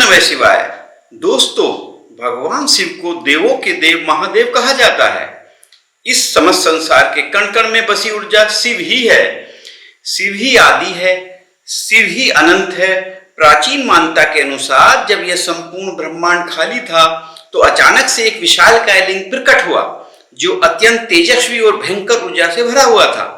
नमः शिवाय। दोस्तों, भगवान शिव को देवों के देव महादेव कहा जाता है। इस समस्त संसार के कण कण में बसी ऊर्जा शिव ही है। शिव ही आदि है, शिव ही अनंत है। प्राचीन मान्यता के अनुसार जब यह संपूर्ण ब्रह्मांड खाली था तो अचानक से एक विशालकाय लिंग प्रकट हुआ जो अत्यंत तेजस्वी और भयंकर ऊर्जा से भरा हुआ था।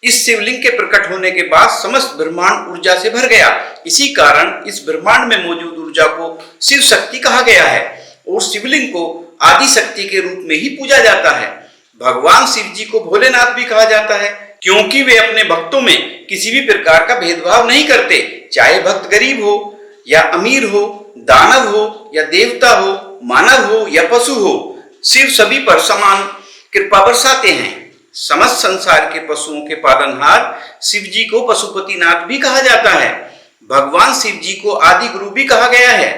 इस शिवलिंग के प्रकट होने के बाद समस्त ब्रह्मांड ऊर्जा से भर गया। इसी कारण इस ब्रह्मांड में मौजूद ऊर्जा को शिव शक्ति कहा गया है और शिवलिंग को आदि शक्ति के रूप में ही पूजा जाता है। भगवान शिव जी को भोलेनाथ भी कहा जाता है क्योंकि वे अपने भक्तों में किसी भी प्रकार का भेदभाव नहीं करते, चाहे भक्त गरीब हो या अमीर हो, दानव हो या देवता हो, मानव हो या पशु हो, शिव सभी पर समान कृपा बरसाते हैं। समस्त संसार के पशुओं के पालनहार शिव जी को पशुपतिनाथ भी कहा जाता है। भगवान शिव जी को आदि गुरु भी कहा गया है।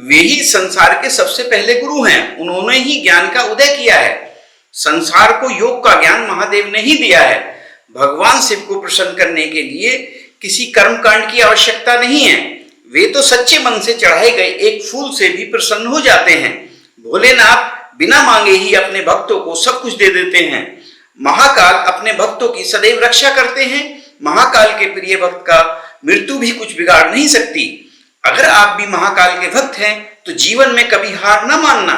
वे ही संसार के सबसे पहले गुरु हैं। उन्होंने ही ज्ञान का उदय किया है। संसार को योग का ज्ञान महादेव ने ही दिया है। भगवान शिव को प्रसन्न करने के लिए किसी कर्मकांड की आवश्यकता नहीं है। वे तो सच्चे मन से चढ़ाए गए एक फूल से भी प्रसन्न हो जाते हैं। भोलेनाथ बिना मांगे ही अपने भक्तों को सब कुछ दे देते हैं। महाकाल अपने भक्तों की सदैव रक्षा करते हैं। महाकाल के प्रिय भक्त का मृत्यु भी कुछ बिगाड़ नहीं सकती। अगर आप भी महाकाल के भक्त हैं तो जीवन में कभी हार न मानना।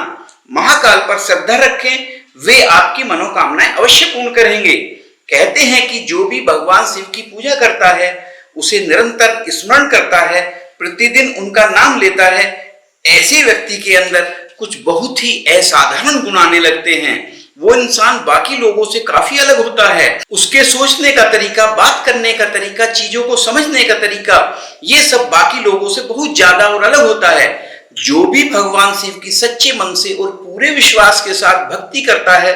महाकाल पर श्रद्धा रखें, वे आपकी मनोकामनाएं अवश्य पूर्ण करेंगे। कहते हैं कि जो भी भगवान शिव की पूजा करता है, उसे निरंतर स्मरण करता है, प्रतिदिन उनका नाम लेता है, ऐसे व्यक्ति के अंदर कुछ बहुत ही असाधारण गुण आने लगते हैं। वो इंसान बाकी लोगों से काफी अलग होता है। उसके सोचने का तरीका, बात करने का तरीका, चीजों को समझने का तरीका, ये सब बाकी लोगों से बहुत ज्यादा और अलग होता है। जो भी भगवान शिव की सच्चे मन से और पूरे विश्वास के साथ भक्ति करता है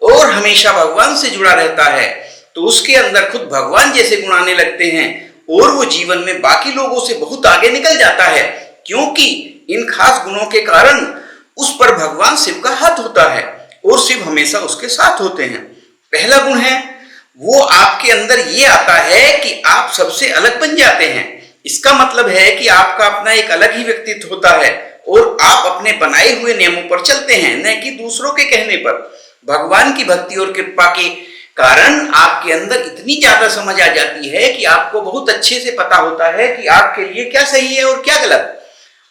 और हमेशा भगवान से जुड़ा रहता है तो उसके अंदर खुद भगवान जैसे गुण आने लगते हैं और वो जीवन में बाकी लोगों से बहुत आगे निकल जाता है, क्योंकि इन खास गुणों के कारण उस पर भगवान शिव का हाथ होता है और शिव हमेशा उसके साथ होते हैं। पहला गुण है वो आपके अंदर ये आता है कि आप सबसे अलग बन जाते हैं। इसका मतलब है कि आपका अपना एक अलग ही व्यक्तित्व होता है और आप अपने बनाए हुए नियमों पर चलते हैं, न कि दूसरों के कहने पर। भगवान की भक्ति और कृपा के कारण आपके अंदर इतनी ज्यादा समझ आ जाती है कि आपको बहुत अच्छे से पता होता है कि आपके लिए क्या सही है और क्या गलत।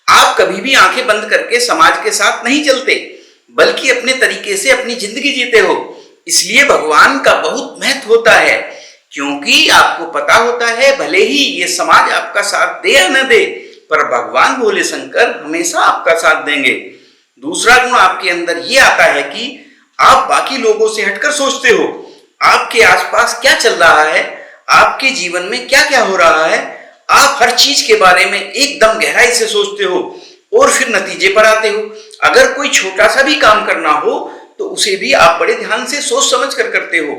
आप कभी भी आंखें बंद करके समाज के साथ नहीं चलते, बल्कि अपने तरीके से अपनी जिंदगी जीते हो। इसलिए भगवान का बहुत महत्व होता है, क्योंकि आपको पता होता है भले ही ये समाज आपका साथ दे या न दे, पर भगवान भोले शंकर हमेशा आपका साथ देंगे। दूसरा गुण आपके अंदर ये आता है कि आप बाकी लोगों से हटकर सोचते हो। आपके आसपास क्या चल रहा है, आपके जीवन में क्या क्या हो रहा है, आप हर चीज के बारे में एकदम गहराई से सोचते हो और फिर नतीजे पर आते हो। अगर कोई छोटा सा भी काम करना हो तो उसे भी आप बड़े ध्यान से सोच समझ कर करते हो,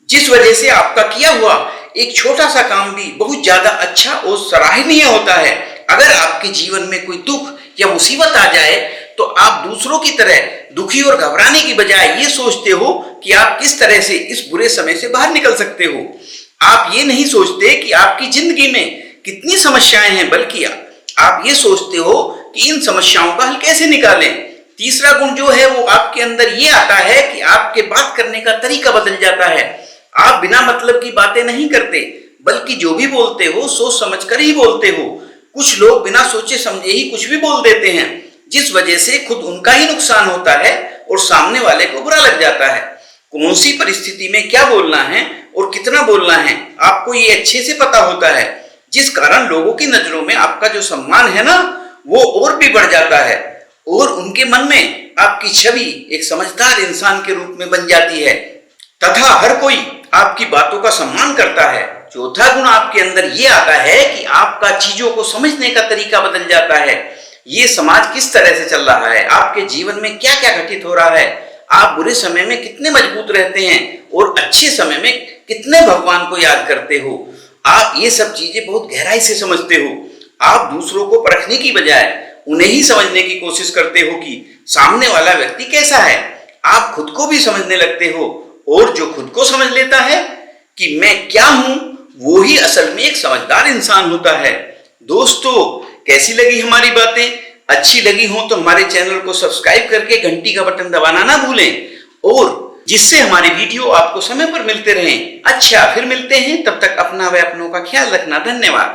जिस वजह से आपका किया हुआ एक छोटा सा काम भी बहुत ज्यादा अच्छा और सराहनीय होता है। अगर आपके जीवन में कोई दुख या मुसीबत आ जाए तो आप दूसरों की तरह दुखी और घबराने की बजाय ये सोचते हो कि आप किस तरह से इस बुरे समय से बाहर निकल सकते हो। आप ये नहीं सोचते कि आपकी जिंदगी में कितनी समस्याएं हैं, बल्कि आप ये सोचते हो कि इन समस्याओं का हल कैसे निकालें। तीसरा गुण जो है वो आपके अंदर ये आता है कि आपके बात करने का तरीका बदल जाता है। आप बिना मतलब की बातें नहीं करते, बल्कि जो भी बोलते हो सोच समझ कर ही बोलते हो। कुछ लोग बिना सोचे समझे ही कुछ भी बोल देते हैं, जिस वजह से खुद उनका ही नुकसान होता है और सामने वाले को बुरा लग जाता है। कौन सी परिस्थिति में क्या बोलना है और कितना बोलना है आपको ये अच्छे से पता होता है, जिस कारण लोगों की नजरों में आपका जो सम्मान है ना वो और भी बढ़ जाता है और उनके मन में आपकी छवि एक समझदार इंसान के रूप में बन जाती है तथा हर कोई आपकी बातों का सम्मान करता है। चौथा गुण आपके अंदर ये आता है कि आपका चीजों को समझने का तरीका बदल जाता है। ये समाज किस तरह से चल रहा है, आपके जीवन में क्या क्या घटित हो रहा है, आप बुरे समय में कितने मजबूत रहते हैं और अच्छे समय में कितने भगवान को याद करते हो। आप ये सब चीजें बहुत गहराई से समझते हो। आप दूसरों को परखने की बजाय उन्हें ही समझने की कोशिश करते हो कि सामने वाला व्यक्ति कैसा है। आप खुद को भी समझने लगते हो और जो खुद को समझ लेता है कि मैं क्या हूं, वो ही असल में एक समझदार इंसान होता है। दोस्तों, कैसी लगी हमारी बातें? अच्छी लगी हो तो हमारे चैनल को सब्सक्राइब करके घंटी का बटन दबाना ना भूलें, और जिससे हमारी वीडियो आपको समय पर मिलते रहें। अच्छा, फिर मिलते हैं, तब तक अपना व अपनों का ख्याल रखना। धन्यवाद।